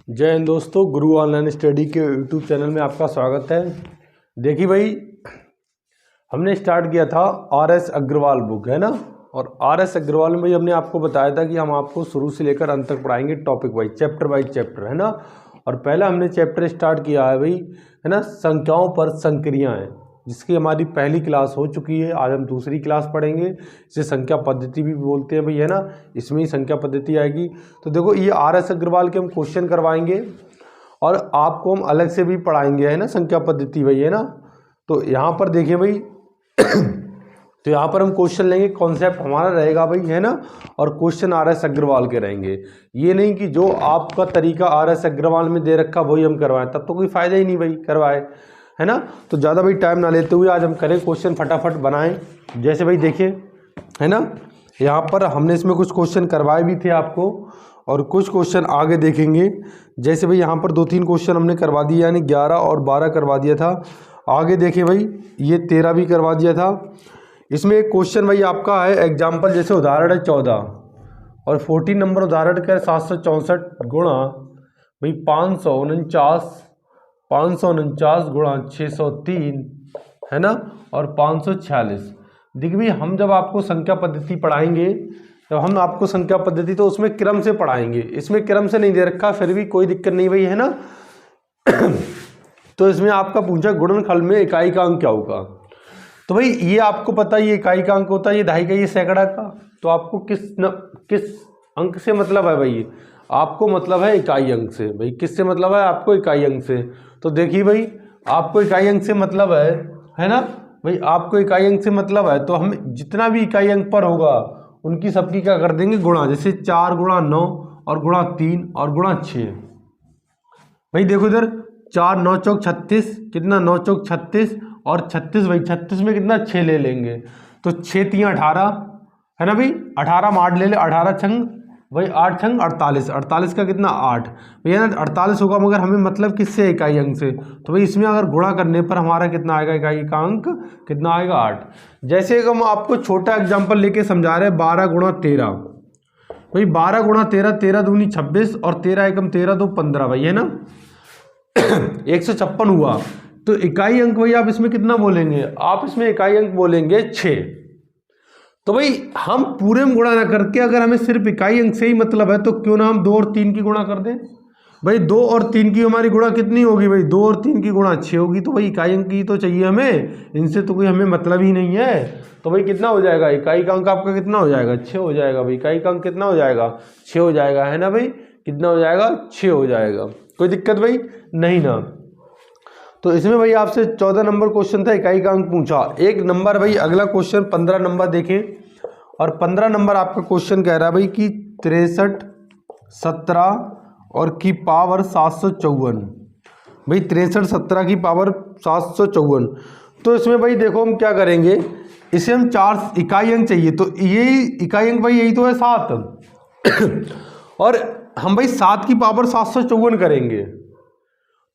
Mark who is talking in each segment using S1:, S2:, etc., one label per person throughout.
S1: जय हिंद दोस्तों, गुरु online study के यूट्यूब चैनल में आपका स्वागत है। देखिए भाई, हमने स्टार्ट किया था आर.एस. अग्रवाल बुक, है ना। और आर.एस. अग्रवाल में भाई हमने आपको बताया था कि हम आपको शुरू से लेकर अंत तक पढ़ाएंगे, टॉपिक वाइज, चैप्टर, है ना। और पहला हमने चैप्टर स्टार्ट किया है भाई, है ना, संख्याओं पर संक्रियाएँ, जिसकी हमारी पहली क्लास हो चुकी है। आज हम दूसरी क्लास पढ़ेंगे, इसे संख्या पद्धति भी बोलते हैं भाई, है ना। इसमें ही संख्या पद्धति आएगी। तो देखो, ये आर.एस. अग्रवाल के हम क्वेश्चन करवाएंगे और आपको हम अलग से भी पढ़ाएंगे, है ना, संख्या पद्धति भाई, है ना। तो यहाँ पर देखिए भाई तो यहाँ पर हम क्वेश्चन लेंगे, कॉन्सेप्ट हमारा रहेगा भाई, है ना। और क्वेश्चन आर.एस. अग्रवाल के रहेंगे। ये नहीं कि जो आपका तरीका आर.एस. अग्रवाल में दे रखा वही हम करवाएं, तब तो कोई फ़ायदा ही नहीं भाई करवाए, है ना। तो ज़्यादा भाई टाइम ना लेते हुए आज हम करें क्वेश्चन, फटाफट बनाएं। जैसे भाई देखिए, है ना, यहाँ पर हमने इसमें कुछ क्वेश्चन करवाए भी थे आपको, और कुछ क्वेश्चन आगे देखेंगे। जैसे भाई यहाँ पर 2-3 क्वेश्चन हमने करवा दिए, यानी 11 और 12 करवा दिया था। आगे देखिए भाई, ये 13 भी करवा दिया था। इसमें एक क्वेश्चन भाई आपका है एग्जाम्पल, जैसे उदाहरण है 14 और 14 नंबर उदाहरण का 764 गुणा भाई 549 गुणा 603, है ना, और 546। देखिए भाई, हम जब आपको संख्या पद्धति पढ़ाएंगे, जब हम आपको संख्या पद्धति, तो उसमें क्रम से पढ़ाएंगे। इसमें क्रम से नहीं दे रखा, फिर भी कोई दिक्कत नहीं भाई, है ना। तो इसमें आपका पूछा गुणनफल में इकाई का अंक क्या होगा। तो भाई ये आपको पता है, ये इकाई का अंक होता है, ये दहाई का, ये सैकड़ा का। तो आपको किस अंक से मतलब है भाई, आपको मतलब है इकाई अंक से भाई। किससे मतलब है आपको? इकाई अंक से। तो देखिए भाई, आपको इकाई अंक से मतलब है ना भाई, आपको इकाई अंक से मतलब है, तो हम जितना भी इकाई अंक पर होगा उनकी सबकी क्या कर देंगे, गुणा। जैसे 4 गुणा 9 और गुणा 3 और गुणा 6। भाई देखो इधर, 4 9 चौक 36, कितना 9 चौक 36 और 36 भाई, 36 में कितना 6 ले लेंगे, तो 6 3 18, है ना भाई। 18 में 8 ले ले, 18 छंग भाई 8 छंग 48, 48 का कितना 8 भैया ना, 48 होगा। मगर हमें मतलब किससे? इकाई अंक से। तो भाई इसमें अगर गुणा करने पर हमारा कितना आएगा, इकाई का अंक कितना आएगा, 8। जैसे हम आपको छोटा एग्जाम्पल लेके समझा रहे हैं, 12 गुणा 13 भाई, 12 गुणा 13, 13 दूनी 26 और 13 एकम 13 दो 15 भाई, है ना। 156 हुआ। तो इकाई अंक भाई आप इसमें कितना बोलेंगे, आप इसमें इकाई अंक बोलेंगे 6। तो भाई हम पूरे में गुणा ना करके, अगर हमें सिर्फ इकाई अंक से ही मतलब है, तो क्यों ना हम 2 और 3 की गुणा कर दें भाई। 2 और 3 की हमारी गुणा कितनी होगी भाई, 2 और 3 की गुणा 6 होगी। तो भाई इकाई अंक की तो चाहिए हमें, इनसे तो कोई हमें मतलब ही नहीं है। तो भाई कितना हो जाएगा, इकाई का अंक आपका कितना हो जाएगा, 6 हो जाएगा भाई। इकाई का अंक कितना हो जाएगा, 6 हो जाएगा, है ना भाई। कितना हो जाएगा, 6 हो जाएगा। कोई दिक्कत भाई नहीं ना। तो इसमें भाई आपसे 14 नंबर क्वेश्चन था, इकाई का अंक पूछा। एक नंबर भाई अगला क्वेश्चन 15 नंबर देखें, और 15 नंबर आपका क्वेश्चन कह रहा है भाई कि 63 17 और की पावर 754 भाई, 63 17 की पावर 754। तो इसमें भाई देखो हम क्या करेंगे, इसे हम 4 इकाई अंक चाहिए, तो ये इकाई अंक भाई यही तो है 7 और हम भाई 7 की पावर 754 करेंगे।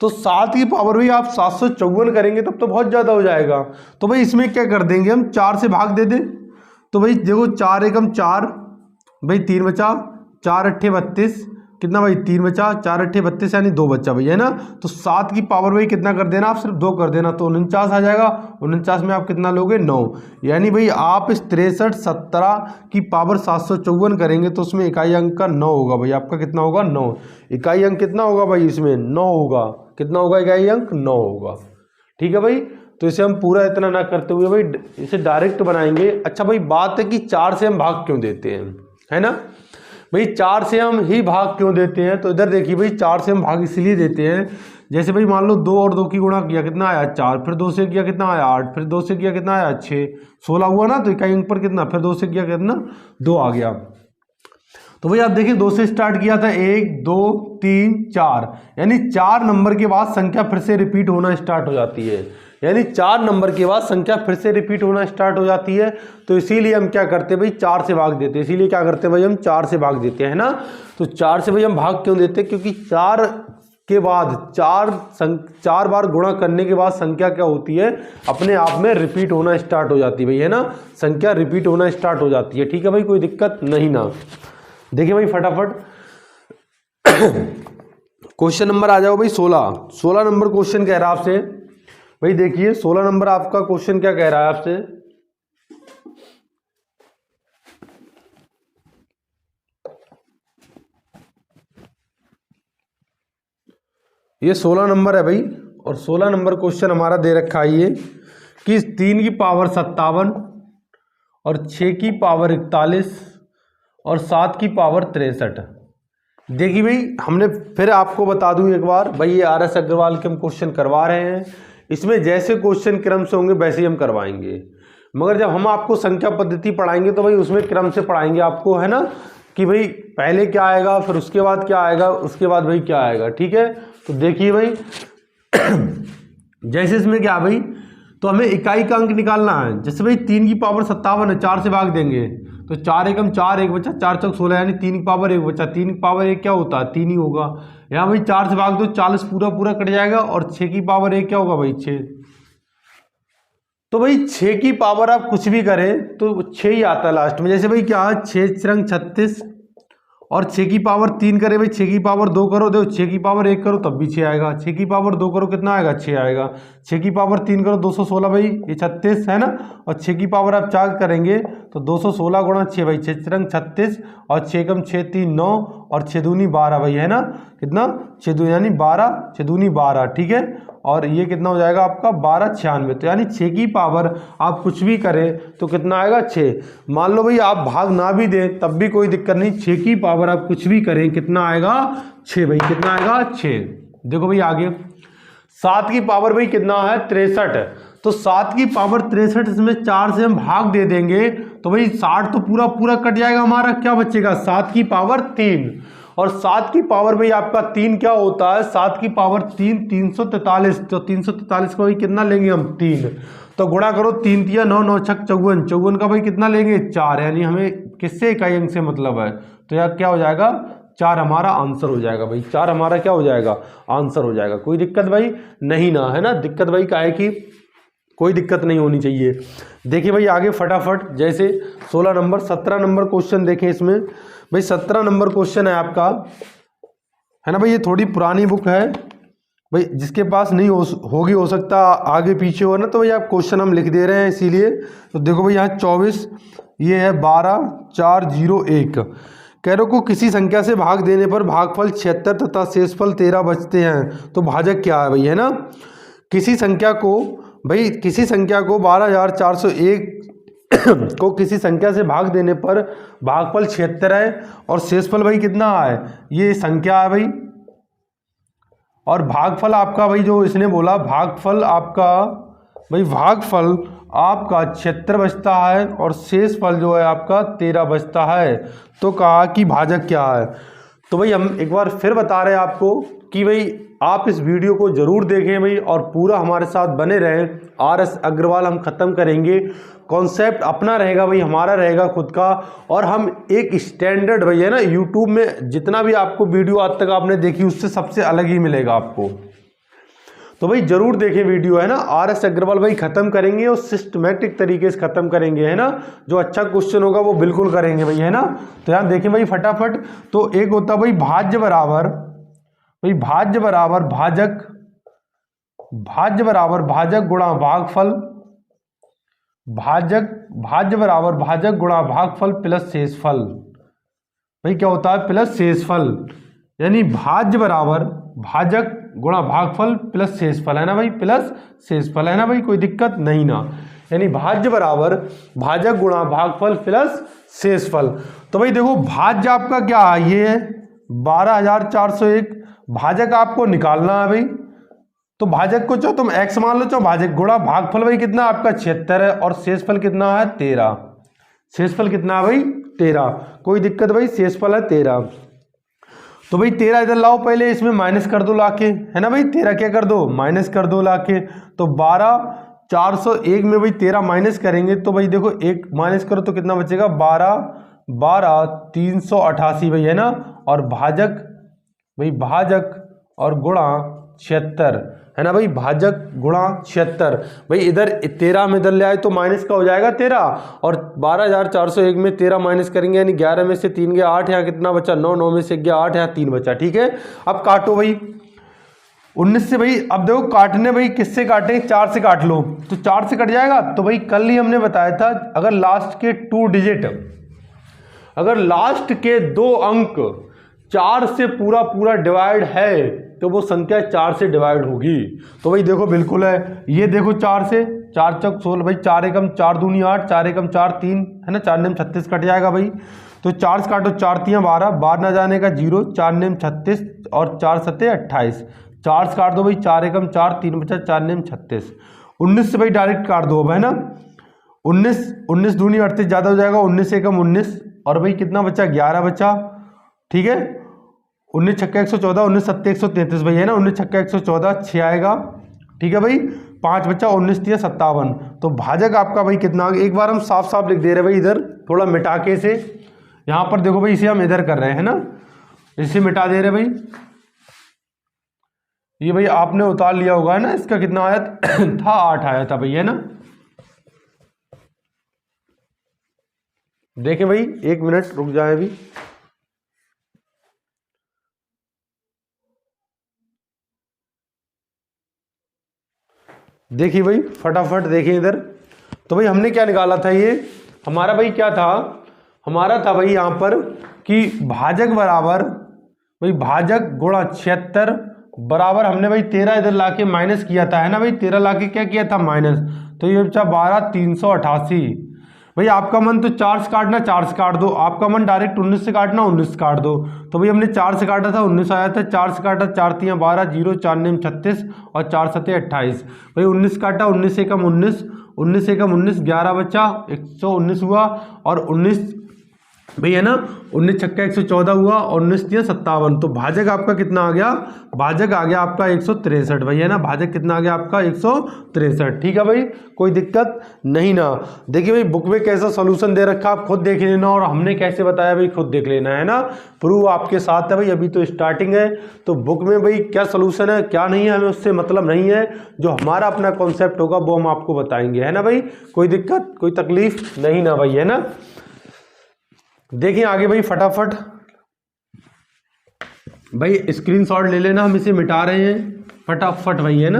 S1: तो 7 की पावर भी आप 754 करेंगे तब तो बहुत ज़्यादा हो जाएगा। तो भाई इसमें क्या कर देंगे हम, 4 से भाग दे दें। तो भाई देखो, 4 एकम 4 भाई, 3 बचा, 4 अट्ठे 32, कितना भाई 3 बचा, 4 अट्ठे 32 यानी 2 बचा भाई, है ना। तो 7 की पावर भाई कितना कर देना, आप सिर्फ 2 कर देना, तो 49 आ जाएगा। 49 में आप कितना लोगे, 9। यानी भाई आप इस 63 17 की पावर 754 करेंगे तो उसमें इकाई अंक का 9 होगा भाई। आपका कितना होगा, 9। इकाई अंक कितना होगा भाई, इसमें 9 होगा। कितना होगा, इकाई अंक 9 होगा। ठीक है भाई। तो इसे हम पूरा इतना ना करते हुए भाई इसे डायरेक्ट बनाएंगे। अच्छा भाई, बात है कि 4 से हम भाग क्यों देते हैं, है ना भाई। 4 से हम ही भाग क्यों देते हैं, तो इधर देखिए भाई, 4 से हम भाग इसलिए देते हैं, जैसे भाई मान लो 2 और 2 की गुणा किया, कितना आया 4, फिर 2 से किया कितना आया 8, फिर 2 से किया कितना आया 6, 16 हुआ ना। तो इकाई अंक पर कितना, फिर 2 से किया कितना 2 आ गया। तो भाई आप देखिए, 2 से स्टार्ट किया था, 1 2 3 4, यानी 4 नंबर के बाद संख्या फिर से रिपीट होना स्टार्ट हो जाती है। यानी 4 नंबर के बाद संख्या फिर से रिपीट होना स्टार्ट हो जाती है। तो इसीलिए हम क्या करते हैं भाई, 4 से भाग देते हैं। इसीलिए क्या करते हैं भाई, हम 4 से भाग देते हैं ना। तो 4 से भाई हम भाग क्यों देते हैं, क्योंकि 4 के बाद 4 बार गुणा करने के बाद संख्या क्या होती है, अपने आप में रिपीट होना स्टार्ट हो जाती है भाई, है ना। संख्या रिपीट होना स्टार्ट हो जाती है। ठीक है भाई, कोई दिक्कत नहीं ना। देखिए भाई फटाफट क्वेश्चन नंबर आ जाओ भाई 16 नंबर क्वेश्चन कह रहा है आपसे। भाई देखिए 16 नंबर आपका क्वेश्चन क्या कह रहा है आपसे, ये 16 नंबर है भाई। और 16 नंबर क्वेश्चन हमारा दे रखा है ये कि 3 की पावर 57 और 6 की पावर 41 और 7 की पावर 63। देखिए भाई हमने फिर आपको बता दूं एक बार, भाई ये RS अग्रवाल के हम क्वेश्चन करवा रहे हैं, इसमें जैसे क्वेश्चन क्रम से होंगे वैसे ही हम करवाएंगे। मगर जब हम आपको संख्या पद्धति पढ़ाएंगे तो भाई उसमें क्रम से पढ़ाएंगे आपको, है ना, कि भाई पहले क्या आएगा, फिर उसके बाद क्या आएगा, उसके बाद भाई क्या आएगा। ठीक है, तो देखिए भाई जैसे इसमें क्या भाई, तो हमें इकाई का अंक निकालना है। जैसे भाई 3 की पावर 57 है, 4 से भाग देंगे तो 4 एकम 4, 1 बचा 4 चौक 16, यानी 3 की पावर 1 बचा, 3 की पावर 1 क्या होता है 3 ही होगा। यहाँ भाई 4 से भाग दो 40 पूरा पूरा कट जाएगा, और 6 की पावर 1 क्या होगा भाई 6। तो भाई 6 की पावर आप कुछ भी करें तो 6 ही आता है लास्ट में। जैसे भाई क्या है 6 रंग 36 और 6 की पावर 3 करे भाई, 6 की पावर 2 करो, देखो 6 की पावर 1 करो तब भी 6 आएगा, 6 की पावर 2 करो कितना आएगा 6 आएगा, 6 की पावर 3 करो 216 भाई, ये 36 है ना, और 6 की पावर आप 4 करेंगे तो 216 गुणा 6 भाई, 6 रंग 36 और 6 कम 6 3 9 और 6 दूनी 12 भाई, है ना, कितना 6 दूनी यानी 12, 6 दूनी 12, ठीक है, और ये कितना हो जाएगा आपका 1296। तो यानी 6 की पावर आप कुछ भी करें तो कितना आएगा 6। मान लो भाई आप भाग ना भी दें तब भी कोई दिक्कत नहीं, 6 की पावर आप कुछ भी करें कितना आएगा 6 भाई, कितना आएगा 6। देखो भाई आगे 7 की पावर भाई कितना है 63, तो 7 की पावर 63, इसमें 4 से हम भाग दे देंगे तो भाई 60 तो पूरा पूरा कट जाएगा, हमारा क्या बचेगा 7 की पावर 3, और 7 की पावर भाई आपका 3 क्या होता है, 7 की पावर 3 343, तो 343 का भाई कितना लेंगे हम 3, तो गुणा करो 3 तिया 9 9 छक 54, 54 का भाई कितना लेंगे 4, यानी हमें किससे इकाई अंक से मतलब है, तो यार क्या हो जाएगा 4 हमारा आंसर हो जाएगा भाई, 4 हमारा क्या हो जाएगा आंसर हो जाएगा। कोई दिक्कत भाई नहीं ना, है ना, दिक्कत भाई क्या है कि कोई दिक्कत नहीं होनी चाहिए। देखिए भाई आगे फटाफट, जैसे 16 नंबर 17 नंबर क्वेश्चन देखें इसमें भाई, 17 नंबर क्वेश्चन है आपका, है ना भाई, ये थोड़ी पुरानी बुक है भाई, जिसके पास नहीं होगी हो सकता आगे पीछे हो ना, तो भाई आप क्वेश्चन हम लिख दे रहे हैं इसीलिए। तो देखो भाई यहाँ 24, ये है 12 4 0 1, कह रहे को किसी संख्या से भाग देने पर भागफल 76 तथा शेषफल 13 बचते हैं, तो भाजक क्या है भाई, है ना, किसी संख्या को भाई, किसी संख्या को 12401 को किसी संख्या से भाग देने पर भागफल 76 है और शेषफल भाई कितना है, ये संख्या है भाई, और भागफल आपका भाई जो इसने बोला भागफल आपका भाई, भागफल आपका 76 बचता है और शेषफल जो है आपका 13 बचता है, तो कहा कि भाजक क्या है। तो भाई हम एक बार फिर बता रहे हैं आपको कि भाई आप इस वीडियो को जरूर देखें भाई, और पूरा हमारे साथ बने रहें। RS अग्रवाल हम ख़त्म करेंगे, कॉन्सेप्ट अपना रहेगा भाई, हमारा रहेगा खुद का, और हम एक स्टैंडर्ड भाई, है ना, यूट्यूब में जितना भी आपको वीडियो आज तक आपने देखी उससे सबसे अलग ही मिलेगा आपको। तो भाई जरूर देखें वीडियो, है ना, RS अग्रवाल भाई ख़त्म करेंगे और सिस्टमेटिक तरीके से ख़त्म करेंगे, है ना, जो अच्छा क्वेश्चन होगा वो बिल्कुल करेंगे भाई, है ना। तो यहाँ देखें भाई फटाफट, तो एक होता भाई भाज्य बराबर भाई, भाज्य बराबर भाजक, भाज्य बराबर भाजक गुणा भागफल, भाज्य बराबर भाजक गुणा भागफल प्लस शेषफल। भाई क्या होता है प्लस शेषफल, यानी भाज्य बराबर भाजक गुणा भागफल प्लस शेषफल, है ना भाई, प्लस शेषफल, है ना भाई, कोई दिक्कत नहीं ना, यानी भाज्य बराबर भाजक गुणा भागफल प्लस शेषफल। तो भाई देखो भाज्य आपका क्या है, ये है 12401, भाजक आपको निकालना है भाई, तो भाजक को चाहो तुम x मान लो, चाहो भाजक गुणा भागफल भाई कितना आपका 76 है और शेषफल कितना है 13, शेषफल कितना है भाई 13, कोई दिक्कत भाई, शेषफल है 13। तो भाई 13 इधर लाओ, पहले इसमें माइनस कर दो लाके, है ना भाई, 13 क्या कर दो माइनस कर दो लाके, तो 12401 में भाई 13 माइनस करेंगे तो भाई देखो 1 माइनस करो तो कितना बचेगा 12 388 भाई, है ना, और भाजक भाई, भाजक और गुणा 76, है ना भाई, भाजक गुणा 76। भाई इधर 13 में इधर ले आए तो माइनस का हो जाएगा 13, और 12,401 में 13 माइनस करेंगे यानी 11 में से 3 गया 8, यहाँ कितना बचा 9, 9 में से गया 8, यहाँ 3 बचा। ठीक है, अब काटो भाई 19 से। भाई अब देखो काटने, भाई किससे काटें, 4 से काट लो तो 4 से कट जाएगा। तो भाई कल ही हमने बताया था अगर लास्ट के 2 डिजिट, अगर लास्ट के 2 अंक 4 से पूरा पूरा डिवाइड है तो वो संख्या 4 से डिवाइड होगी। तो भाई देखो बिल्कुल है, ये देखो 4 से, 4 चौक 16, भाई 4 एकम 4 दूनी 8, 4 एकम 4 3, है ना, 4 नेम 36 कट जाएगा भाई। तो 4 से काटो, 4 तियां 12, 12 ना जाने का 0, 4 नेम 36 और 4 सत्ते 28। 4 से काट दो भाई, 4 एकम 4, 3 बचा, 4 नेम 36। 19 से भाई डायरेक्ट काट दो अब, है ना, 19 दूनी 38 ज़्यादा हो जाएगा, 19 एकम 19, और भाई कितना बचा 11 बचा। ठीक है, 19 छक्का 114, 19 सत्ते 133 भाई, है ना, 19 छक्का 114 6 आएगा। ठीक है भाई, 5 बचा, 19 तिया 57। तो भाजक आपका भाई कितना आ गया, एक बार हम साफ साफ लिख दे रहे भाई, इधर थोड़ा मिटा के से, यहाँ पर देखो भाई इसे हम इधर कर रहे हैं ना, इसे मिटा दे रहे भाई, ये भाई आपने उतार लिया होगा, है ना, इसका कितना आया था 8 आया था भाई, है ना। देखें भाई, 1 मिनट रुक जाए अभी, देखिए भाई फटाफट देखिए इधर। तो भाई हमने क्या निकाला था, ये हमारा भाई क्या था, हमारा था भाई यहाँ पर कि भाजक बराबर, भाई भाजक गुणा 76 बराबर, हमने भाई 13 इधर लाके माइनस किया था, है ना भाई, 13 लाके क्या किया था माइनस, तो ये बचा 12 388। भाई आपका मन तो 4 से काटना, 4 से काट दो, आपका मन डायरेक्ट 19 से काटना, 19 से काट दो। तो भाई हमने 4 से काटा था 19 आया था, 4 से काटा 4 तियां 12, 0, 4 नेम 36 और 4 सत्ते 28। भाई 19 काटा, 19 एकम 19, 19 एकम 19, 11 बचा, 119 हुआ, और 19 भाई है ना, 19 छक्का 114 हुआ, और 19 तियां 57। तो भाजक आपका कितना आ गया, भाजक आ गया आपका 163 भाई, है ना, भाजक कितना आ गया आपका 163। ठीक है भाई, कोई दिक्कत नहीं ना। देखिए भाई बुक में कैसा सोल्यूशन दे रखा, आप खुद देख लेना, और हमने कैसे बताया भाई खुद देख लेना, है ना, प्रूफ आपके साथ है भाई, अभी तो स्टार्टिंग है। तो बुक में भाई क्या सोल्यूशन है क्या नहीं है हमें उससे मतलब नहीं है, जो हमारा अपना कॉन्सेप्ट होगा वो हम आपको बताएंगे, है ना भाई, कोई दिक्कत कोई तकलीफ नहीं ना भाई, है ना। देखिए आगे भाई फटाफट, भाई स्क्रीनशॉट ले लेना, हम इसे मिटा रहे हैं फटाफट भाई, है ना।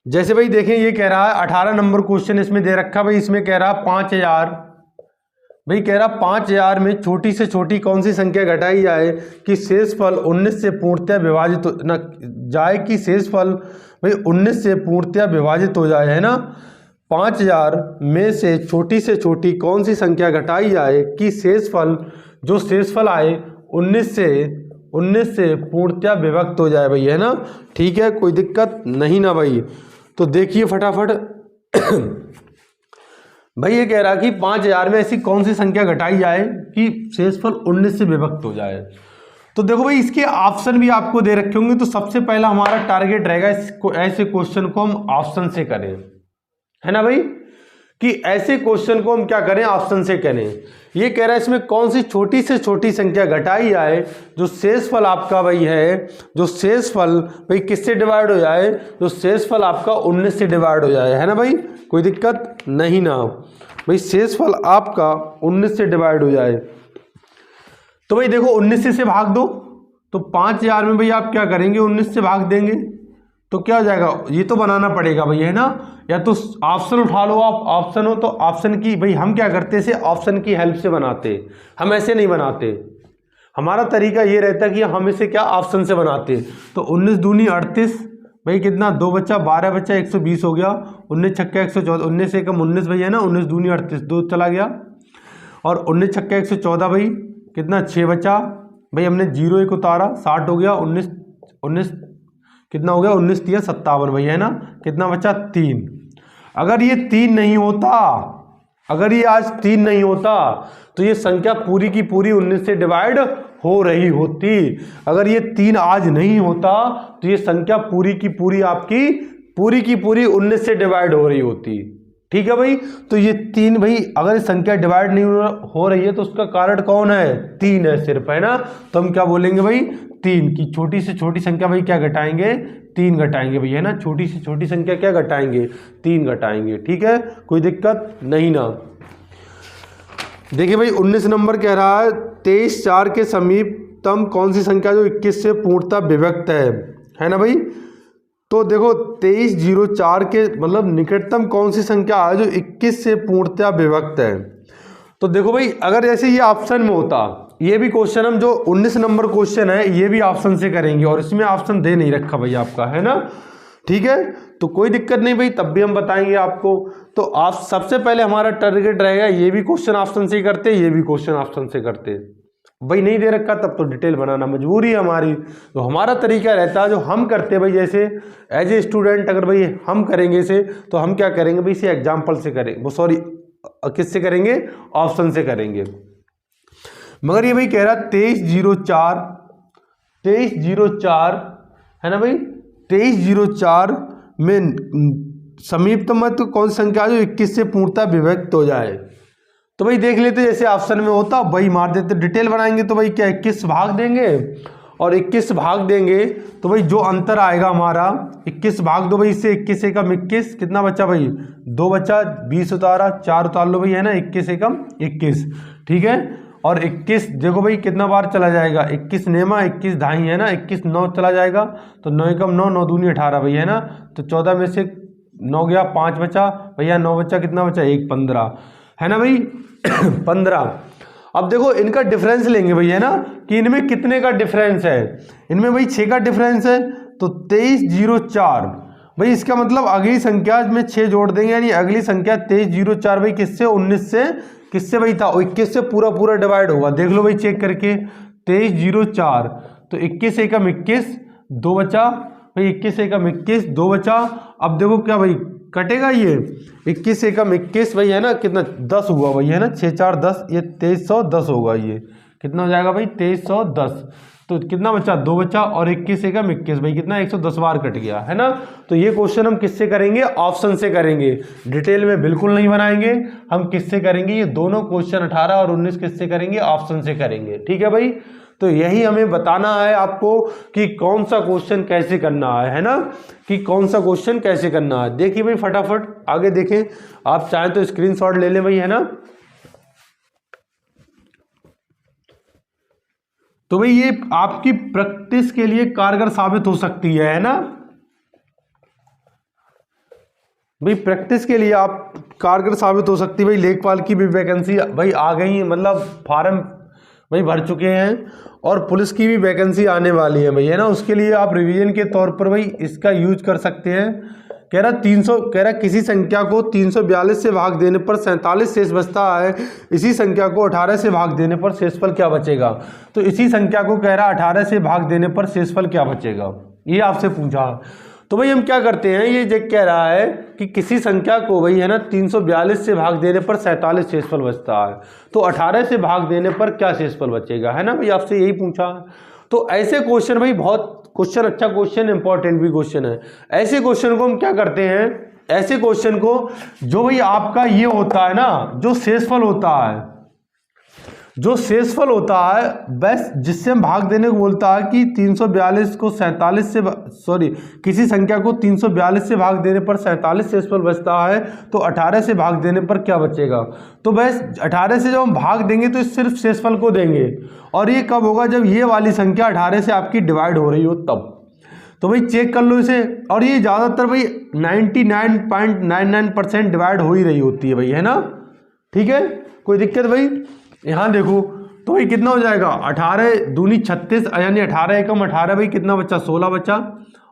S1: जैसे भाई देखें ये कह रहा है 18 नंबर क्वेश्चन इसमें दे रखा भाई, इसमें कह रहा 5000, भाई कह रहा 5000 में छोटी से छोटी कौन सी संख्या घटाई जाए कि शेषफल 19 से पूर्णतः विभाजित न जाए, कि शेषफल भाई 19 से पूर्णतः विभाजित हो जाए, है ना। 5000 में से छोटी कौन सी संख्या घटाई जाए कि शेषफल, जो शेषफल आए 19 से पूर्णतः विभक्त हो जाए भाई, है ना। ठीक है, कोई दिक्कत नहीं ना भाई। तो देखिए फटाफट भाई ये कह रहा कि 5000 में ऐसी कौन सी संख्या घटाई जाए कि शेषफल 19 से विभक्त हो जाए। तो देखो भाई इसके ऑप्शन भी आपको दे रखे होंगे, तो सबसे पहला हमारा टारगेट रहेगा ऐसे क्वेश्चन को हम ऑप्शन से करें, है ना भाई, कि ऐसे क्वेश्चन को हम क्या करें, ऑप्शन से करें। ये कह रहा है इसमें कौन सी छोटी से छोटी संख्या घटाई जाए, जो शेषफल आपका भाई है, जो शेषफल भाई किससे डिवाइड हो जाए, जो शेषफल आपका 19 से डिवाइड हो जाए, है ना भाई, कोई दिक्कत नहीं ना भाई, शेषफल आपका 19 से डिवाइड हो जाए। तो भाई देखो 19 से भाग दो, तो 5000 में भाई आप क्या करेंगे, 19 से भाग देंगे तो क्या हो जाएगा, ये तो बनाना पड़ेगा भाई, है ना, या तो ऑप्शन उठा लो आप, ऑप्शन हो तो ऑप्शन की, भाई हम क्या करते से ऑप्शन की हेल्प से बनाते, हम ऐसे नहीं बनाते, हमारा तरीका ये रहता कि हम इसे क्या ऑप्शन से बनाते। तो 19 दूनी 38 भाई कितना 2 बच्चा 12 बच्चा 120 हो गया, 19 छक्का 114, 19 एकम 19 भाई, है ना, 19 दूनी 38 2 चला गया, और 19 छक्का 114 भाई कितना 6 बचा भाई, हमने 0 1 उतारा 60 हो गया, 19 कितना हो गया 19 तिया 57 भाई, है ना, कितना बचा 3। अगर ये 3 नहीं होता, अगर ये आज 3 नहीं होता तो ये संख्या पूरी की पूरी 19 से डिवाइड हो रही होती। अगर ये 3 आज नहीं होता तो ये संख्या पूरी की पूरी आपकी पूरी की पूरी 19 से डिवाइड हो रही होती, ठीक है भाई। तो ये 3 भाई, अगर ये संख्या डिवाइड नहीं हो रही है तो उसका कारण कौन है, 3 है सिर्फ, है ना। तो हम क्या बोलेंगे भाई, 3 की छोटी से छोटी संख्या भाई क्या घटाएंगे, 3 घटाएंगे भाई, है ना। छोटी से छोटी संख्या क्या घटाएंगे, 3 घटाएंगे। ठीक है, कोई दिक्कत नहीं ना। देखिए भाई 19 नंबर कह रहा है 23 4 के समीपतम कौन सी संख्या जो 21 से पूर्णतः विभक्त है ना भाई। तो देखो 23 0 4 के मतलब निकटतम कौन सी संख्या है जो 21 से पूर्णतः विभक्त है। तो देखो भाई अगर जैसे ये ऑप्शन में होता, ये भी क्वेश्चन हम जो 19 नंबर क्वेश्चन है ये भी ऑप्शन से करेंगे और इसमें ऑप्शन दे नहीं रखा भाई आपका, है ना। ठीक है, तो कोई दिक्कत नहीं भाई, तब भी हम बताएंगे आपको। तो आप सबसे पहले हमारा टारगेट रहेगा ये भी क्वेश्चन ऑप्शन से करते, ये भी क्वेश्चन ऑप्शन से करते। भाई नहीं दे रखा तब तो डिटेल बनाना मजबूरी है हमारी। तो हमारा तरीका रहता है जो हम करते भाई, जैसे एज ए स्टूडेंट अगर भाई हम करेंगे इसे तो हम क्या करेंगे भाई, इसे एग्जाम्पल से करेंगे, वो सॉरी किससे करेंगे, ऑप्शन से करेंगे। मगर ये भाई कह रहा 23 0 4 है ना भाई, 23 0 4 में समीपतम तो कौन सी संख्या जो 21 से पूर्णतः विभक्त हो जाए। तो भाई देख लेते जैसे ऑप्शन में होता वही मार देते, डिटेल बनाएंगे तो भाई क्या 21 भाग देंगे और 21 भाग देंगे तो भाई जो अंतर आएगा हमारा 21 भाग दो भाई इससे, 21 एकम 21 कितना बचा भाई 2 बचा, 20 उतारा 4 उतार लो भाई, है ना, 21 एकम 21। ठीक है, और 21 देखो भाई कितना बार चला जाएगा, 21 नेमा 21 ढाई, है ना, 21 9 चला जाएगा तो 9 एकम 9 9 दूनी 18 भाई, है ना। तो 14 में से 9 गया 5 बचा भैया, 9 बचा कितना बचा 1 15, है ना भाई 15। अब देखो इनका डिफरेंस लेंगे भाई, है ना, कि इनमें कितने का डिफरेंस है, इनमें भाई 6 का डिफरेंस है। तो 23 0 4 भाई इसका मतलब अगली संख्या में 6 जोड़ देंगे, यानी अगली संख्या 23 0 4 भाई किससे 19 से, किससे भाई था 21 से पूरा पूरा डिवाइड होगा। देख लो भाई चेक करके 23 0 4 तो 21 एकम 21 2 बचा भाई, 21 एकम 21 2 बचा। अब देखो क्या भाई कटेगा ये 21 एकम 21 भाई, है ना, कितना 10 हुआ भाई, है ना, 6 4 10, ये 2310 होगा, ये कितना हो जाएगा भाई 2310। तो कितना बचा 2 बचा और 21 एकम 21 भाई कितना 110 बार कट गया, है ना। तो ये क्वेश्चन हम किससे करेंगे, ऑप्शन से करेंगे, डिटेल में बिल्कुल नहीं बनाएंगे। हम किससे करेंगे, ये दोनों क्वेश्चन 18 और 19 किससे करेंगे, ऑप्शन से करेंगे। ठीक है भाई, तो यही हमें बताना है आपको कि कौन सा क्वेश्चन कैसे करना है ना, कि कौन सा क्वेश्चन कैसे करना है। देखिए भाई फटाफट आगे देखें, आप चाहें तो स्क्रीनशॉट ले लें भाई, है ना। तो भाई ये आपकी प्रैक्टिस के लिए कारगर साबित हो सकती है ना भाई, प्रैक्टिस के लिए आप कारगर साबित हो सकती है भाई। लेखपाल की भी वैकेंसी भाई आ गई, मतलब फार्म भाई भर चुके हैं, और पुलिस की भी वैकेंसी आने वाली है भाई, है ना। उसके लिए आप रिवीजन के तौर पर भाई इसका यूज कर सकते हैं। कह रहा किसी संख्या को 342 से भाग देने पर 47 शेष बचता है, इसी संख्या को 18 से भाग देने पर शेषफल क्या बचेगा। तो इसी संख्या को कह रहा 18 से भाग देने पर शेषफल क्या बचेगा, ये आपसे पूछा। तो भाई हम क्या करते हैं, ये जो कह रहा है कि किसी संख्या को भाई, है ना, 342 से भाग देने पर 47 शेषफल बचता है, तो 18 से भाग देने पर क्या शेषफल बचेगा, है ना भाई, आपसे यही पूछा। तो ऐसे क्वेश्चन भाई बहुत क्वेश्चन, अच्छा क्वेश्चन, इंपॉर्टेंट भी क्वेश्चन है। ऐसे क्वेश्चन को हम क्या करते हैं, ऐसे क्वेश्चन को जो भाई आपका ये होता है ना, जो शेषफल होता है, जो शेषफल होता है बस जिससे हम भाग देने को बोलता है कि 342 को 47 से किसी संख्या को 342 से भाग देने पर 47 शेषफल बचता है, तो 18 से भाग देने पर क्या बचेगा। तो बस 18 से जब हम भाग देंगे तो सिर्फ शेषफल को देंगे, और ये कब होगा, जब ये वाली संख्या 18 से आपकी डिवाइड हो रही हो तब। तो भाई चेक कर लो इसे, और ये ज़्यादातर भाई 99.99% डिवाइड हो ही रही होती है भाई, है ना। ठीक है, कोई दिक्कत भाई। यहाँ देखो तो भाई कितना हो जाएगा 18 दूनी 36, यानी 18 एकम 18 भाई कितना बचा 16 बचा,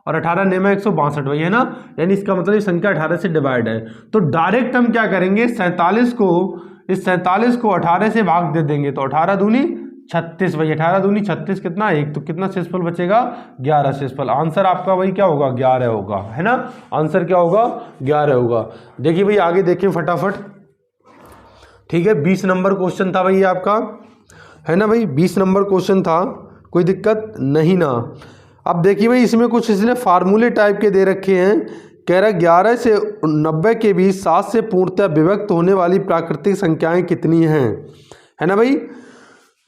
S1: और 18 नेमा 162 भाई, है ना, यानी इसका मतलब ये संख्या 18 से डिवाइड है। तो डायरेक्ट हम क्या करेंगे, 47 को, इस 47 को 18 से भाग दे देंगे, तो 18 दूनी 36 भाई, 18 दूनी 36 कितना एक, तो कितना शेषफल बचेगा 11 शेषफल। आंसर आपका भाई क्या होगा 11 होगा, है ना, आंसर क्या होगा 11 होगा। देखिए भाई आगे देखें फटाफट। ठीक है, 20 नंबर क्वेश्चन था भाई आपका, है ना भाई, 20 नंबर क्वेश्चन था, कोई दिक्कत नहीं ना। अब देखिए भाई इसमें कुछ इसने फार्मूले टाइप के दे रखे हैं कह रहा है 11 से 90 के बीच 7 से पूर्णतः विभक्त होने वाली प्राकृतिक संख्याएं कितनी हैं, है ना भाई।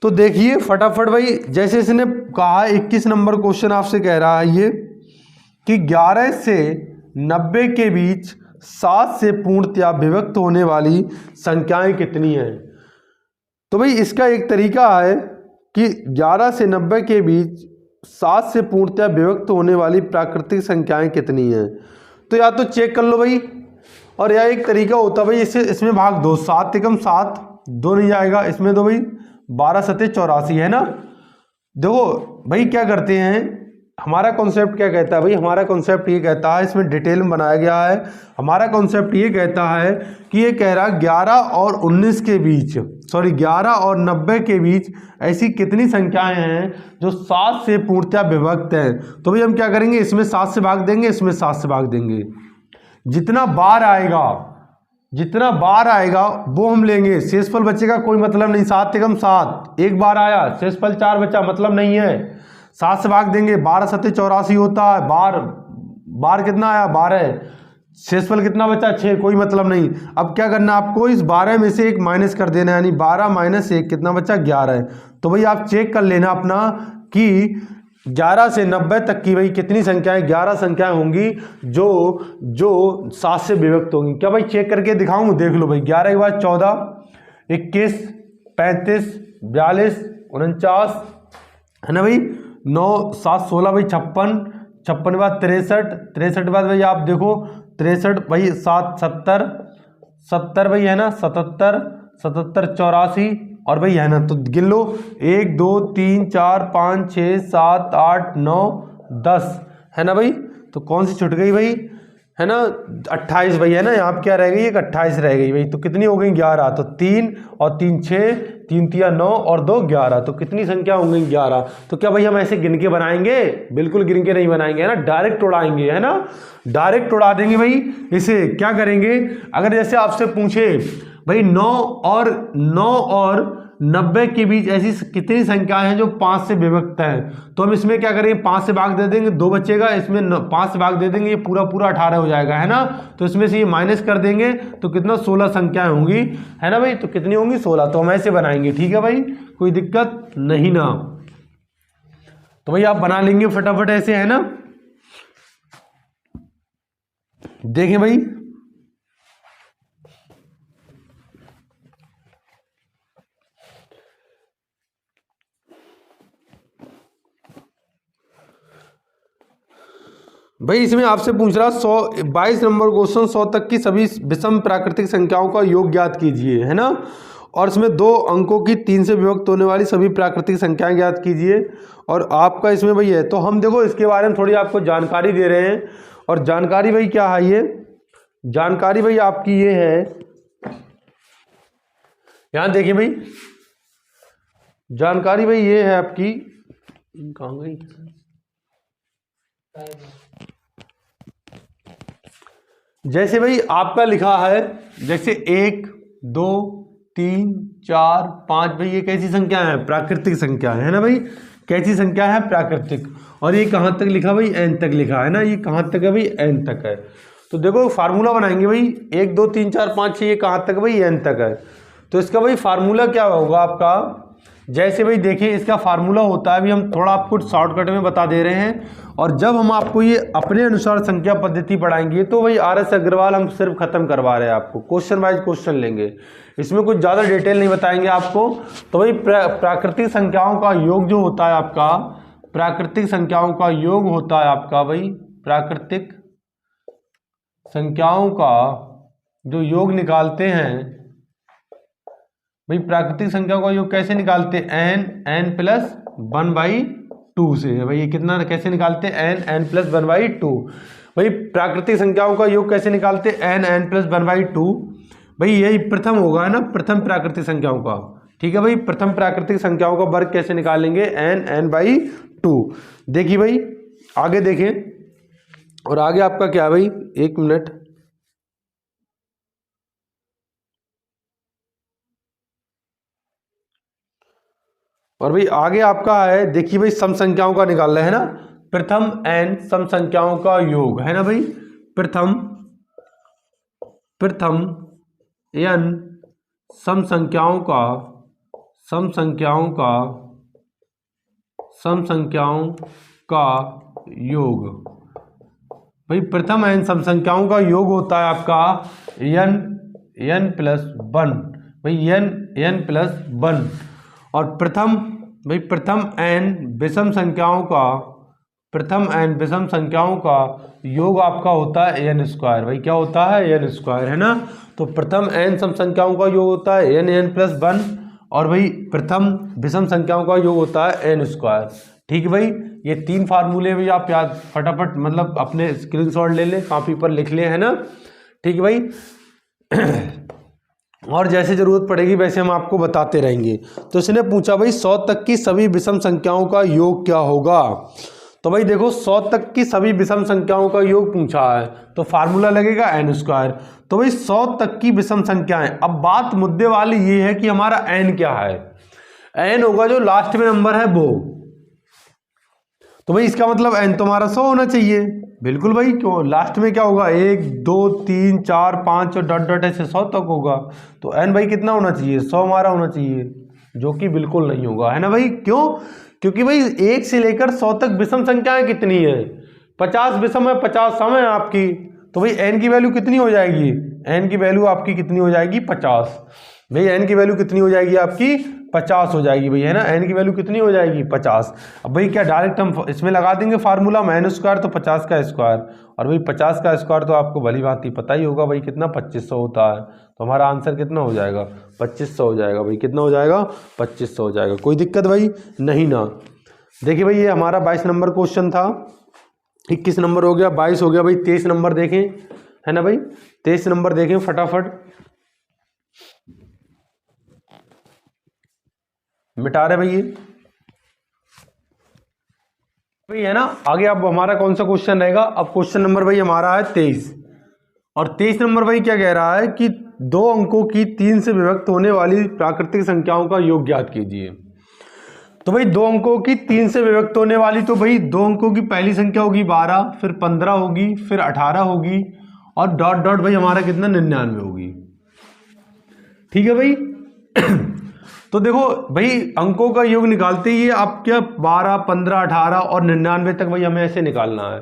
S1: तो देखिए फटाफट भाई, जैसे इसने कहा 21 नंबर क्वेश्चन आपसे कह रहा है ये कि 11 से 90 के बीच 7 से पूर्णतः विभक्त होने वाली संख्याएं कितनी हैं। तो भाई इसका एक तरीका है कि 11 से 90 के बीच 7 से पूर्णतः विभक्त होने वाली प्राकृतिक संख्याएं कितनी हैं। तो या तो चेक कर लो भाई, और या एक तरीका होता भाई इसमें भाग दो, 7 एकम 7, 2 नहीं जाएगा, इसमें दो भाई 12 सते 84, है ना। देखो भाई क्या करते हैं, हमारा कॉन्सेप्ट क्या कहता है भाई, हमारा कॉन्सेप्ट ये कहता है, इसमें डिटेल में बनाया गया है, हमारा कॉन्सेप्ट ये कहता है कि ये कह रहा 11 और 19 के बीच, सॉरी 11 और 90 के बीच ऐसी कितनी संख्याएं हैं जो 7 से पूर्णतः विभक्त हैं। तो भाई हम क्या करेंगे, इसमें 7 से भाग देंगे, इसमें 7 से भाग देंगे, जितना बार आएगा वो हम लेंगे, शेषफल बचेगा कोई मतलब नहीं। 7 एकम 7, एक बार आया, शेषफल 4 बचा, मतलब नहीं है, 7 से भाग देंगे, 12 सते 84 होता है, बार कितना आया 12, शेषफल कितना बचा 6, कोई मतलब नहीं। अब क्या करना आपको, इस 12 में से 1 माइनस कर देना, यानी 12 माइनस 1 कितना बचा 11। तो भाई आप चेक कर लेना अपना कि 11 से 90 तक की भाई कितनी संख्याएं, 11 संख्याएं होंगी जो 7 से विभक्त होंगी। क्या भाई चेक करके दिखाऊं, देख लो भाई, 11 के बाद 14, 21, 35, 42, 49, है ना भाई, 9, 7, 16 भाई 56, 56 के बाद 63, 63 के बाद भाई आप देखो 63 भाई 7, 70, 70 भाई है ना, 77, 77, 84 और भाई है ना। तो गिन लो 1 2 3 4 5 6 7 8 9 10, है ना भाई। तो कौन सी छूट गई भाई, है ना 28 भाई, है ना, यहाँ पे क्या रह गई, एक 28 रह गई भाई। तो कितनी हो गई 11, तो 3 और 3 6, 3 3 9 और 2 11, तो कितनी संख्या होंगी 11। तो क्या भाई हम ऐसे गिन के बनाएंगे, बिल्कुल गिन के नहीं बनाएंगे, है ना, डायरेक्ट उड़ाएंगे, है ना, डायरेक्ट उड़ा देंगे भाई। इसे क्या करेंगे, अगर जैसे आपसे पूछे भाई 9 और 90 के बीच ऐसी कितनी संख्याएं हैं जो 5 से विभक्त हैं, तो हम इसमें क्या करेंगे, 5 से भाग दे देंगे, 2 बचेगा, इसमें 5 से भाग दे देंगे, ये पूरा 18 हो जाएगा, है ना। तो इसमें से ये माइनस कर देंगे तो कितना 16 संख्याएं होंगी, है ना भाई। तो कितनी होंगी 16, तो हम ऐसे बनाएंगे, ठीक है भाई, कोई दिक्कत नहीं ना। तो भाई आप बना लेंगे फटाफट ऐसे, है ना। देखें भाई, भाई इसमें आपसे पूछ रहा 22 नंबर क्वेश्चन, 100 तक की सभी विषम प्राकृतिक संख्याओं का योग ज्ञात कीजिए, है ना। और इसमें 2 अंकों की 3 से विभक्त होने वाली सभी प्राकृतिक संख्याएं ज्ञात कीजिए। और आपका इसमें भाई है, तो हम देखो इसके बारे में थोड़ी आपको जानकारी दे रहे हैं। और जानकारी भाई क्या है, ये जानकारी भाई आपकी ये है, यहाँ देखिए भाई, जानकारी भाई ये है आपकी, कहाँ गई, जैसे भाई आपका लिखा है, जैसे 1 2 3 4 5 भाई, ये कैसी संख्या है, प्राकृतिक संख्या है ना भाई, कैसी संख्या है, प्राकृतिक। और ये कहाँ तक लिखा भाई, n तक लिखा है ना, ये कहाँ तक है भाई, n तक है। तो देखो फार्मूला बनाएंगे भाई, 1 2 3 4 5 6, ये कहाँ तक भाई, n तक है। तो इसका भाई फार्मूला क्या होगा आपका, जैसे भाई देखिए इसका फार्मूला होता है, अभी हम थोड़ा आपको शॉर्टकट में बता दे रहे हैं। और जब हम आपको ये अपने अनुसार संख्या पद्धति पढ़ाएंगे तो भाई RS अग्रवाल हम सिर्फ खत्म करवा रहे हैं, आपको क्वेश्चन वाइज क्वेश्चन लेंगे, इसमें कुछ ज़्यादा डिटेल नहीं बताएंगे आपको। तो भाई प्राकृतिक संख्याओं का योग जो होता है आपका, प्राकृतिक संख्याओं का योग होता है आपका भाई, प्राकृतिक संख्याओं का जो योग निकालते हैं भाई, प्राकृतिक संख्याओं का योग कैसे निकालते हैं, n+1/2 से भाई। ये कितना कैसे निकालते हैं, n+1/2 भाई। प्राकृतिक संख्याओं का योग कैसे निकालते हैं, n+1/2 भाई, यही प्रथम होगा, है ना, प्रथम प्राकृतिक संख्याओं का, ठीक है भाई। प्रथम प्राकृतिक संख्याओं का वर्ग कैसे निकालेंगे, n/2। देखिए भाई आगे देखें, और आगे आपका क्या है भाई, 1 मिनट, और भाई आगे आपका है, देखिए भाई सम संख्याओं का निकाल रहे हैं ना, प्रथम n सम संख्याओं का योग, है ना भाई, प्रथम n सम संख्याओं का योग। भाई प्रथम n सम संख्याओं का योग होता है आपका n प्लस 1, भाई n प्लस 1। और प्रथम n विषम संख्याओं का योग आपका होता है n स्क्वायर। भाई क्या होता है? n स्क्वायर, है ना। तो प्रथम n सम संख्याओं का योग होता है n प्लस 1, और भाई प्रथम विषम संख्याओं का योग होता है n स्क्वायर। ठीक है भाई, ये 3 फार्मूले भी आप याद फटाफट मतलब अपने स्क्रीनशॉट ले लें, कॉपी पर लिख लें, है ना। ठीक है भाई। और जैसे जरूरत पड़ेगी वैसे हम आपको बताते रहेंगे। तो इसने पूछा भाई 100 तक की सभी विषम संख्याओं का योग क्या होगा। तो भाई देखो 100 तक की सभी विषम संख्याओं का योग पूछा है तो फार्मूला लगेगा n स्क्वायर। तो भाई 100 तक की विषम संख्याएं, अब बात मुद्दे वाली ये है कि हमारा n क्या है। n होगा जो लास्ट में नंबर है वो। तो भाई इसका मतलब n तुम्हारा 100 होना चाहिए। बिल्कुल भाई, क्यों, लास्ट में क्या होगा 1 2 3 4 5 और डॉट डॉट ऐसे 100 तक होगा। तो n भाई कितना होना चाहिए? 100 हमारा होना चाहिए, जो कि बिल्कुल नहीं होगा, है ना भाई। क्यों? क्योंकि भाई 1 से लेकर 100 तक विषम संख्याएं कितनी है? 50 विषम है, 50 सम है आपकी। तो भाई n की वैल्यू कितनी हो जाएगी? n की वैल्यू आपकी कितनी हो जाएगी? 50। भाई n की वैल्यू कितनी हो जाएगी आपकी? 50 हो जाएगी भाई, है ना। n की वैल्यू कितनी हो जाएगी? 50। अब भाई क्या डायरेक्ट हम इसमें लगा देंगे फार्मूला n स्क्वायर, तो 50 का स्क्वायर, और भाई 50 का स्क्वायर तो आपको भली भांति पता ही होगा भाई कितना 2500 होता है। तो हमारा आंसर कितना हो जाएगा? 2500 हो जाएगा भाई। कितना हो जाएगा? 2500 हो जाएगा। कोई दिक्कत भाई नहीं ना। देखिए भाई ये हमारा 22 नंबर क्वेश्चन था। 21 नंबर हो गया, 22 हो गया भाई। 23 नंबर देखें, है ना भाई। 23 नंबर देखें फटाफट, मिटा रहे भाई ये भाई, है ना। आगे अब हमारा कौन सा क्वेश्चन रहेगा? अब क्वेश्चन नंबर भाई हमारा है 23। और 23 नंबर भाई क्या कह रहा है कि 2 अंकों की 3 से विभक्त होने वाली प्राकृतिक संख्याओं का योग ज्ञात कीजिए। तो भाई 2 अंकों की 3 से विभक्त होने वाली, तो भाई 2 अंकों की पहली संख्या होगी 12, फिर 15 होगी, फिर 18 होगी, और डॉट डॉट भाई हमारा कितना? 99 होगी। ठीक है भाई। तो देखो भाई अंकों का योग निकालते ही आप क्या 12 15 18 और 99 तक भाई हमें ऐसे निकालना है।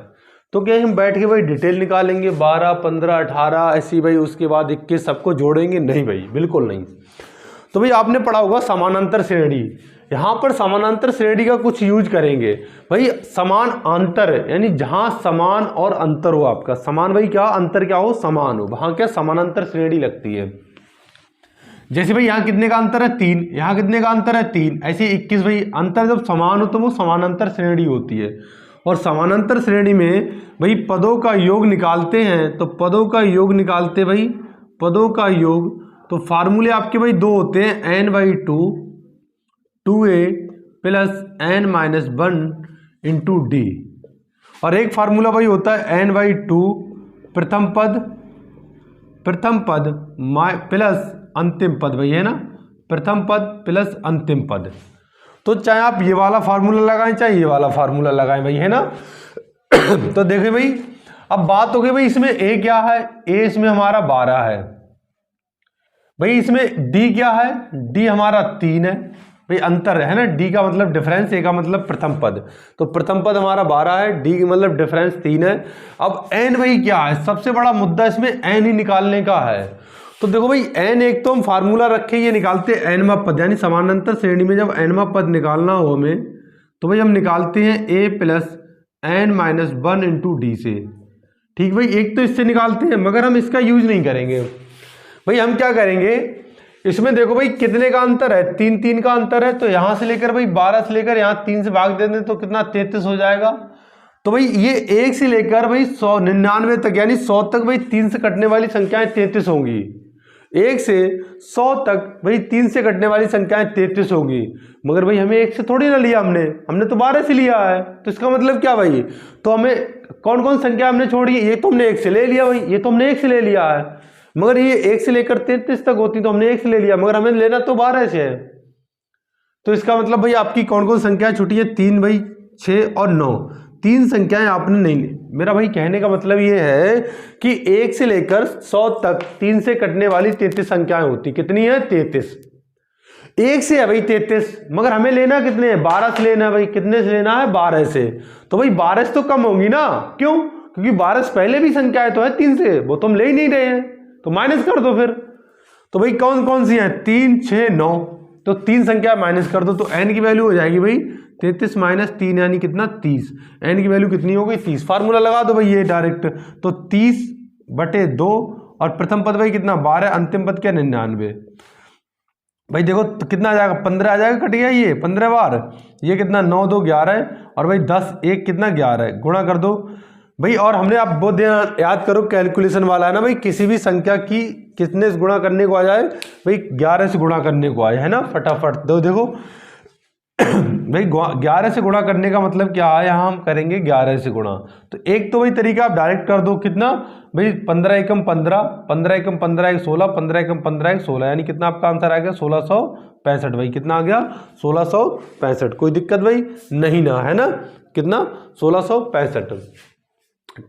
S1: तो क्या हम बैठ के भाई डिटेल निकालेंगे 12 15 18 ऐसी भाई, उसके बाद 21 सबको जोड़ेंगे? नहीं भाई, बिल्कुल नहीं। तो भाई आपने पढ़ा होगा समानांतर श्रेणी, यहाँ पर समानांतर श्रेणी का कुछ यूज करेंगे भाई। समान अंतर यानी जहाँ समान और अंतर हो आपका, समान भाई क्या, अंतर क्या हो, समान हो, वहाँ क्या समानांतर श्रेणी लगती है। जैसे भाई यहाँ कितने का अंतर है? 3, यहाँ कितने का अंतर है? 3, ऐसे 21 भाई। अंतर जब समान हो तो वो समानांतर श्रेणी होती है। और समानांतर श्रेणी में भाई पदों का योग निकालते हैं, तो पदों का योग निकालते भाई, पदों का योग, तो फार्मूले आपके भाई 2 होते हैं, n/2 2a plus n-1 into D, और एक फार्मूला भाई होता है n/2 प्रथम पद प्लस अंतिम पद भाई, है ना। प्रथम पद प्लस अंतिम पद। तो चाहे आप ये वाला फार्मूला लगाएं चाहे ये वाला फार्मूला लगाएं भाई, है ना। तो देखिए भाई अब बात हो गई भाई इसमें a क्या है? a इसमें हमारा 12 है भाई। इसमें d क्या है? d हमारा 3 है भाई। अंतर है ना, d का मतलब डिफरेंस, a का मतलब प्रथम पद। तो प्रथम पद हमारा 12 है, d का मतलब डिफरेंस 3 है। अब n भाई क्या है? सबसे बड़ा मुद्दा इसमें n ही निकालने का है। तो देखो भाई n, एक तो हम फार्मूला रखे ये निकालते हैं nवां पद, यानी समानांतर श्रेणी में जब nवां पद निकालना हो हमें, तो भाई हम निकालते हैं a plus n-1 into D से। ठीक भाई, एक तो इससे निकालते हैं, मगर हम इसका यूज नहीं करेंगे भाई। हम क्या करेंगे इसमें, देखो भाई कितने का अंतर है? 3 का अंतर है। तो यहाँ से लेकर भाई 12 से लेकर यहाँ 3 से भाग देते तो कितना? 33 हो जाएगा। तो भाई ये 1 से लेकर भाई 199 तक, यानी 100 तक भाई 3 से कटने वाली संख्याएं 33 होंगी। 1 से 100 तक भाई 3 से कटने वाली संख्याएं 33 होगी। मगर भाई हमें 1 से थोड़ी ना लिया, हमने तो 12 से लिया है। तो इसका मतलब क्या भाई, तो हमें कौन कौन संख्या हमने छोड़ी? ये तो हमने 1 से ले लिया भाई, ये तो हमने 1 से ले लिया है। मगर ये 1 से लेकर 33 तक होती तो हमने 1 से ले लिया, मगर हमें लेना तो 12 से है। तो इसका मतलब भाई आपकी कौन कौन संख्या छूटी है? 3 भाई, 6 और 9। तीन संख्याएं आपने नहीं ली। मेरा भाई कहने का मतलब ये है कि 1 से लेकर 100 तक 3 से कटने वाली 33 संख्याएं होती। कितनी है? 33। 1 से है भाई 33, मगर हमें लेना कितने है? 12 से लेना है भाई। कितने से लेना है? 12 से। तो भाई 12 से तो कम होंगी ना, क्यों? क्योंकि 12 से पहले भी संख्याएं तो है 3 से, वो तो हम ले ही नहीं रहे हैं, तो माइनस कर दो फिर। तो भाई कौन कौन सी हैं? 3, 6, 9। तो 3 संख्या माइनस कर दो, तो n की वैल्यू हो जाएगी भाई 33 माइनस 3 यानी कितना? 30। n की वैल्यू कितनी हो गई? 30। फार्मूला लगा दो भाई ये डायरेक्ट, तो 30/2 और प्रथम पद भाई कितना? 12, अंतिम पद क्या? 99। भाई देखो तो कितना आ जाएगा? 15 आ जाएगा, कट गया ये 15 बार। ये कितना? 9, 2, 11 है, और भाई 10, 1 कितना? 11 है। गुणा कर दो भाई। और हमने आप वो याद करो, कैलकुलेशन वाला है ना भाई, किसी भी संख्या की कितने से गुणा करने को आ जाए भाई? 11 से गुणा करने को आए, है ना? फटाफट दो देखो भाई 11 से गुणा करने का मतलब क्या है? यहाँ हम करेंगे 11 से गुणा। तो एक तो भाई तरीका आप डायरेक्ट कर दो, कितना भाई? 15 एकम 15, 15 एकम 15 एक 16, 15 एकम 15 एक 16, यानी कितना आपका आंसर आ गया? 1665 भाई। कितना आ गया? 1665। कोई दिक्कत भाई नहीं ना, है ना? कितना? 1665।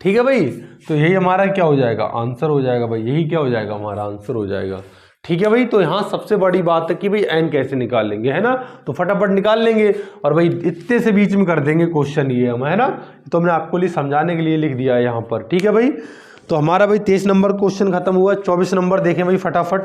S1: ठीक है भाई, तो यही हमारा क्या हो जाएगा? आंसर हो जाएगा भाई। यही क्या हो जाएगा? हमारा आंसर हो जाएगा। ठीक है भाई, तो यहाँ सबसे बड़ी बात है कि भाई n कैसे निकाल लेंगे, है ना? तो फटाफट निकाल लेंगे, और भाई इतने से बीच में कर देंगे क्वेश्चन ये हम, है ना? तो हमने आपको लिए समझाने के लिए लिख दिया है यहाँ पर। ठीक है भाई, तो हमारा भाई 23 नंबर क्वेश्चन खत्म हुआ। 24 नंबर देखें भाई फटाफट।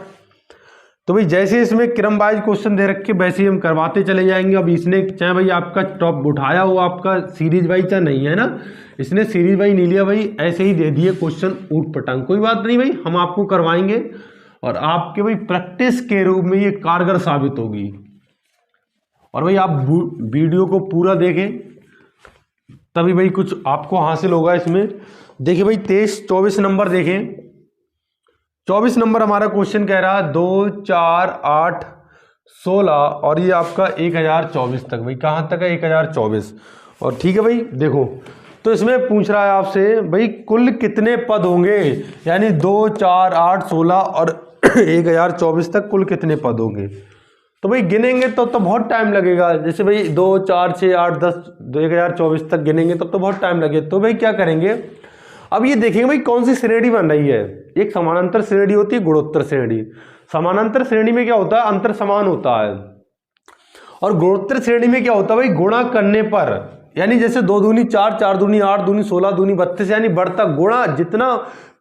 S1: तो भाई जैसे इसमें क्रम वाइज क्वेश्चन दे रखे, वैसे ही हम करवाते चले जाएंगे। अब इसने चाहे भाई आपका टॉप उठाया हो आपका सीरीज वाइज चाहे नहीं, है ना? इसने सीरीज वाइज नहीं लिया भाई, ऐसे ही दे दिए क्वेश्चन ऊट पटांग। कोई बात नहीं भाई, हम आपको करवाएंगे, और आपके भाई प्रैक्टिस के रूप में ये कारगर साबित होगी। और भाई आप वीडियो को पूरा देखें, तभी भाई कुछ आपको हासिल होगा इसमें। देखिए भाई 23-24 नंबर देखें। 24 नंबर हमारा क्वेश्चन कह रहा है 2, 4, 8, 16 और ये आपका 1024 तक। भाई कहाँ तक है? 1024। और ठीक है भाई देखो, तो इसमें पूछ रहा है आपसे भाई कुल कितने पद होंगे, यानी 2, 4, 8, 16 और 1024 तक कुल कितने पद होंगे। तो भाई गिनेंगे तो बहुत टाइम लगेगा। जैसे भाई 2, 4, 6, 8, 10, 1024 तक गिनेंगे तब तो बहुत टाइम लगे। तो भाई क्या करेंगे, अब ये देखेंगे भाई कौन सी श्रेणी बन रही है। एक समानांतर श्रेणी होती है, गुणोत्तर श्रेणी। समानांतर श्रेणी में क्या होता है? अंतर समान होता है। और गुणोत्तर श्रेणी में क्या होता है भाई? गुणा करने पर, यानी जैसे 2 दूनी 4, 4 दूनी 8, दूनी 16, दूनी 32, यानी बढ़ता गुणा, जितना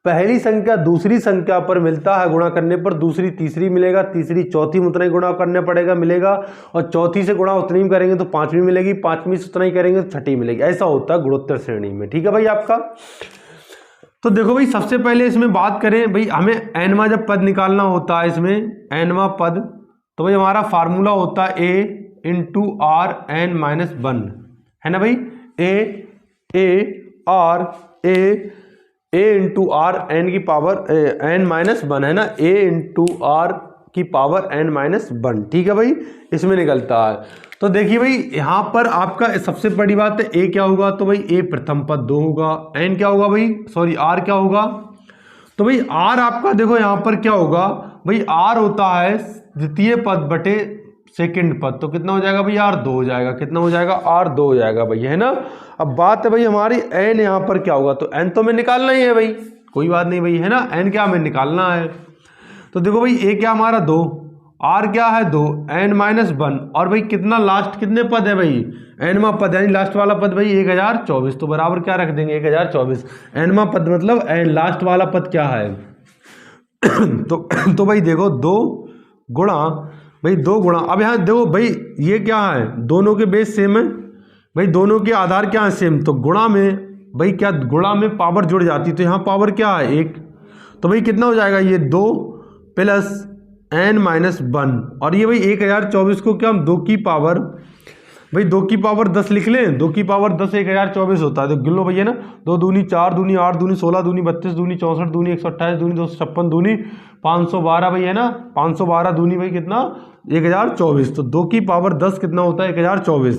S1: पहली संख्या दूसरी संख्या पर मिलता है गुणा करने पर, दूसरी तीसरी मिलेगा, तीसरी चौथी में उतना ही गुणा करने पड़ेगा मिलेगा, और चौथी से गुणा उतनी ही करेंगे तो पांचवी मिलेगी, पांचवी से उतना ही करेंगे तो छठी मिलेगी। ऐसा होता है गुणोत्तर श्रेणी में। ठीक है भाई आपका। तो देखो भाई सबसे पहले इसमें बात करें भाई, हमें एनवा जब पद निकालना होता है, इसमें एनवा पद, तो भाई हमारा फार्मूला होता है a into r n minus 1, है ना भाई? ए इंटू आर एन की पावर एन माइनस 1, है ना? a इंटू आर की पावर n माइनस 1। ठीक है भाई, इसमें निकलता है। तो देखिए भाई यहाँ पर आपका सबसे बड़ी बात है a क्या होगा, तो भाई a प्रथम पद 2 होगा, n क्या होगा भाई, सॉरी r क्या होगा, तो भाई r आपका देखो यहाँ पर क्या होगा भाई, r होता है द्वितीय पद बटे सेकंड पद, तो कितना हो जाएगा भाई r 2 हो जाएगा। कितना हो जाएगा? r 2 हो जाएगा भाई, है ना? अब बात है भाई हमारी n यहाँ पर क्या होगा, तो n तो हमें निकालना ही है भाई, कोई बात नहीं भाई, है ना? n क्या हमें निकालना है। तो देखो भाई a क्या हमारा 2, r क्या है 2, n माइनस 1, और भाई कितना लास्ट कितने पद है भाई, nवा पद, यानी लास्ट वाला पद भाई 1024, तो बराबर क्या रख देंगे 1024। nवा पद मतलब लास्ट वाला पद क्या है तो भाई देखो 2 गुणा भाई 2 गुणा, अब यहाँ देखो भाई ये क्या है, दोनों के बेस सेम है भाई, दोनों के आधार क्या है सेम, तो गुणा में भाई क्या, गुणा में पावर जुड़ जाती, तो यहाँ पावर क्या है 1, तो भाई कितना हो जाएगा ये 2 प्लस n माइनस 1, और ये भाई 1024 को क्या हम 2 की पावर भाई 2 की पावर 10 लिख लें, 2 की पावर 10 1024 होता है, तो गिन लो भैया ना, 2 दूनी 4 दूनी 8 दूनी 16 दूनी 32 दूनी 64 दूनी 128 दूनी 256 दूनी 512 भाई, है ना? 512 दूनी भाई कितना 1024, तो 2 की पावर 10 कितना होता है 1024,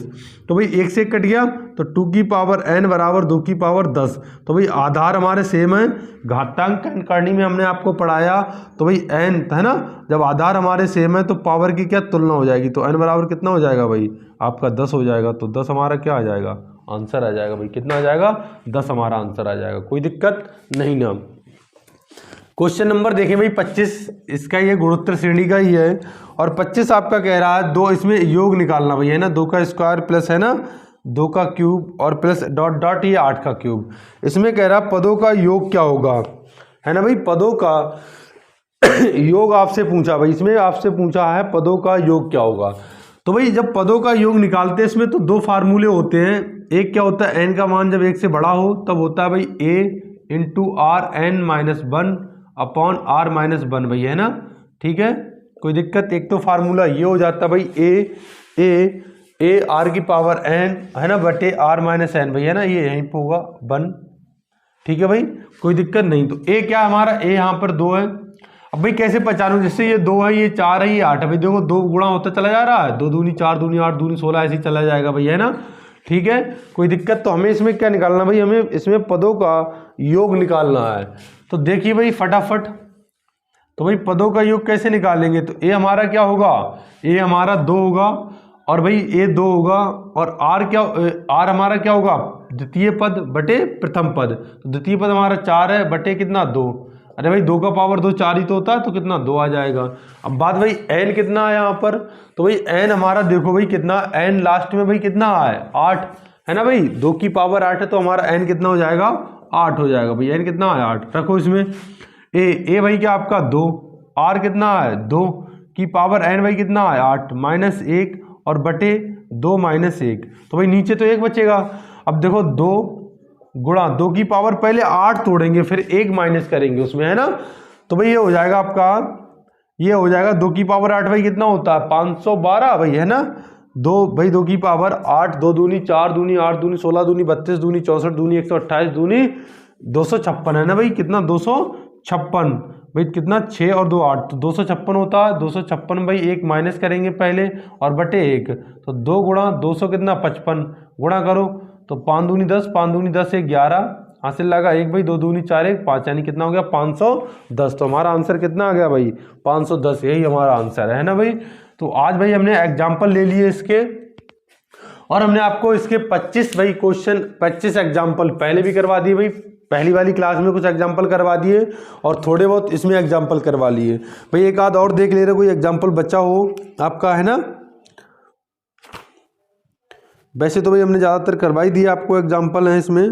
S1: तो भाई 1 से कट गया, तो 2 की पावर n बराबर 2 की पावर 10, तो भाई आधार हमारे सेम है। घातांक करनी में हमने आपको पढ़ाया, तो भाई n है ना, जब आधार हमारे सेम है तो पावर की क्या तुलना हो जाएगी, तो n बराबर कितना हो जाएगा भाई आपका 10 हो जाएगा, तो 10 हमारा क्या आ जाएगा आंसर आ जाएगा भाई, कितना आ जाएगा 10 हमारा आंसर आ जाएगा, कोई दिक्कत नहीं ना। क्वेश्चन नंबर देखें भाई 25, इसका ये गुणोत्तर श्रेणी का ही है और 25 आपका कह रहा है दो, इसमें योग निकालना भाई है ना, 2 का स्क्वायर प्लस है ना 2 का क्यूब और प्लस डॉट डॉट ये 8 का क्यूब। इसमें कह रहा है पदों का योग क्या होगा, है ना भाई, पदों का योग आपसे पूछा भाई, इसमें आपसे पूछा है पदों का योग क्या होगा। तो भाई जब पदों का योग निकालते हैं इसमें तो दो फार्मूले होते हैं, एक क्या होता है n का मान जब 1 से बड़ा हो तब होता है भाई a into r n minus 1 upon r minus 1 भाई, है ना, ठीक है, कोई दिक्कत। एक तो फार्मूला ये हो जाता है भाई ए आर की पावर n है ना बटे आर माइनस एन भाई, है ना, ये यहीं पे होगा 1, ठीक है भाई, कोई दिक्कत नहीं। तो ए क्या हमारा, ए यहाँ पर 2 है। अब भाई कैसे पहचानूं, जैसे ये 2 है, ये 4 है, ये 8 है भाई, देखो 2 गुणा होता चला जा रहा है, 2 दूनी 4 दूनी 8 दूनी 16 ऐसे ही चला जाएगा भाई, है ना, ठीक है, कोई दिक्कत। तो हमें इसमें क्या निकालना भाई, हमें इसमें पदों का योग निकालना है। तो देखिए भाई फटाफट, तो भाई पदों का योग कैसे निकालेंगे, तो ए हमारा क्या होगा, ए हमारा 2 होगा और भाई ए 2 होगा और आर क्या, आर हमारा क्या होगा द्वितीय पद बटे प्रथम पद, तो द्वितीय पद हमारा 4 है बटे कितना 2, अरे भाई 2 का पावर 2 4 ही तो होता है, तो कितना 2 आ जाएगा। अब बात भाई एन कितना है यहाँ पर, तो भाई एन हमारा देखो भाई कितना, एन लास्ट में भाई कितना है 8, है ना भाई, 2 की पावर 8 है तो हमारा एन कितना हो जाएगा 8 हो जाएगा भाई, एन कितना है 8, रखो इसमें ए भाई क्या आपका 2, आर कितना है 2 की पावर एन भाई कितना है 8 माइनस 1 और बटे 2 माइनस 1, तो भाई नीचे तो 1 बचेगा। अब देखो 2 गुणा 2 की पावर पहले 8 तोड़ेंगे फिर 1 माइनस करेंगे उसमें, है ना, तो भाई ये हो जाएगा आपका, ये हो जाएगा 2 की पावर 8 भाई कितना होता है 512 भाई, है ना, 2 भाई 2 की पावर 8, 2 दूनी 4 दूनी 8 दूनी 16 दूनी 32 दूनी 64 दूनी 128 दूनी 256, है ना भाई, कितना 256 भाई, कितना 6 और 2 8, तो 256 होता है, 256 भाई 1 माइनस करेंगे पहले और बटे 1, तो 2 गुणा 200 कितना 55, गुणा करो तो 5 दूनी 10, 5 दूनी 10 1 11 हासिल लगा 1 भाई, 2 दूनी 4 1 5, यानी कितना हो गया 510, तो हमारा आंसर कितना आ गया भाई 510, यही हमारा आंसर है ना भाई। तो आज भाई हमने एग्जाम्पल ले लिए इसके और हमने आपको इसके 25 भाई क्वेश्चन 25 एग्जाम्पल पहले भी करवा दिए भाई, पहली वाली क्लास में कुछ एग्जाम्पल करवा दिए और थोड़े बहुत इसमें एग्जाम्पल करवा लिए भाई, एक आध और देख ले रहे कोई एग्जाम्पल बच्चा हो आपका, है ना, वैसे तो भाई हमने ज़्यादातर करवाई दिया आपको एग्जाम्पल है इसमें,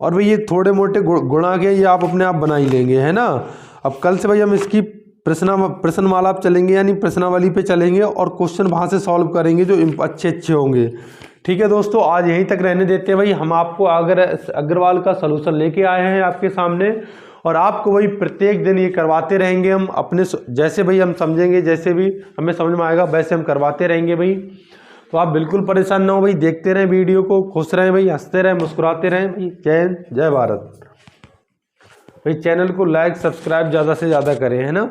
S1: और भाई ये थोड़े मोटे गुणा के ये आप अपने आप बना ही लेंगे, है ना। अब कल से भाई हम इसकी प्रश्नमाला पे चलेंगे, यानी प्रश्नावली पे चलेंगे और क्वेश्चन वहाँ से सॉल्व करेंगे जो अच्छे होंगे, ठीक है दोस्तों। आज यहीं तक रहने देते हैं भाई, हम आपको अग्रवाल का सलूशन लेके आए हैं आपके सामने और आपको भाई प्रत्येक दिन ये करवाते रहेंगे हम अपने, जैसे भाई हम समझेंगे, जैसे भी हमें समझ में आएगा वैसे हम करवाते रहेंगे भाई। तो आप बिल्कुल परेशान ना हो भाई, देखते रहें वीडियो को, खुश रहें भाई, हंसते रहें, मुस्कुराते रहें भाई। जय हिंद, जय भारत भाई। चैनल को लाइक सब्सक्राइब ज़्यादा से ज़्यादा करें, है ना।